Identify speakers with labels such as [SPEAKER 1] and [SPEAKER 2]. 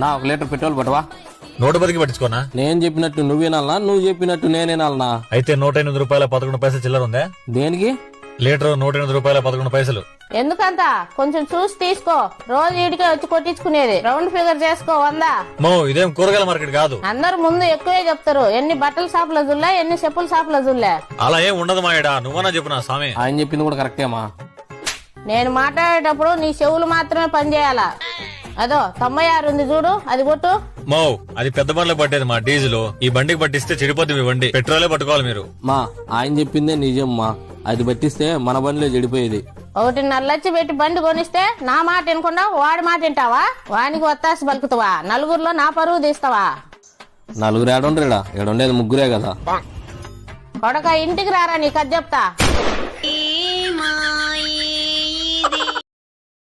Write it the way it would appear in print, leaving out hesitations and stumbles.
[SPEAKER 1] నా 1 litre petrol పట్టవా.
[SPEAKER 2] 110కి పట్టించుకోనా?
[SPEAKER 1] నేను చెప్పినట్టు నువ్వేనాలనా, నువ్వు చెప్పినట్టు నేనేనాలనా?
[SPEAKER 2] అయితే 108 రూపాయల 11 పైసలు చిల్లర ఉందా?
[SPEAKER 1] దేనికి?
[SPEAKER 2] లీటర్ 108 రూపాయల 11 పైసలు.
[SPEAKER 3] ఎందుకంత? కొంచెం చూసి తీసుకో. రోజు ఈడికే వచ్చి కొట్టించుకునేది. రౌండ్ ఫిగర్ చేసుకో 100.
[SPEAKER 2] మో ఇదేం కూరగాయల మార్కెట్ కాదు.
[SPEAKER 3] అందరు ముందు ఎక్కువే చెప్తారు. ఎన్ని బట్టల షాపుల జుల్లా, ఎన్ని చెప్పుల షాపుల జుల్లా.
[SPEAKER 2] అలా ఏం ఉండదు మాయడా, నువ్వన్నా చెప్పునా స్వామి.
[SPEAKER 1] ఆయన చెప్పింది కూడా కరెక్టేమా.
[SPEAKER 3] నేను మాట్లాడేటప్పుడు నీ చెవులు మాత్రమే పనిచేయాలా. అదో 96 ఉంది చూడు, అది కొట్టు.
[SPEAKER 2] మో అది పెద్ద బండ్లకు పట్టేది మా డీజిల్. ఈ బండికి పట్టిస్తే చెడిపోతుంది మీ బండి. పెట్రోలే పట్టుకోవాలి మీరు.
[SPEAKER 1] మా ఆయన చెప్పిందే నిజం మా. అది పట్టిస్తే మన బండిలో చెడిపోయేది.
[SPEAKER 3] 1.5 లక్షలు పెట్టి బండి కొనిస్తే నా మాట వినకుండా వాడి మాట వింటావా? వానికి ఒత్తాసి పలుకుతావా? నలుగురిలో నా పరువు తీస్తావా?
[SPEAKER 1] నలుగురు ఏడుండ్రేడా? ఏడుండేది ముగ్గురే కదా.
[SPEAKER 3] కొడక ఇంటికి రారా, నీకు అది చెప్తా.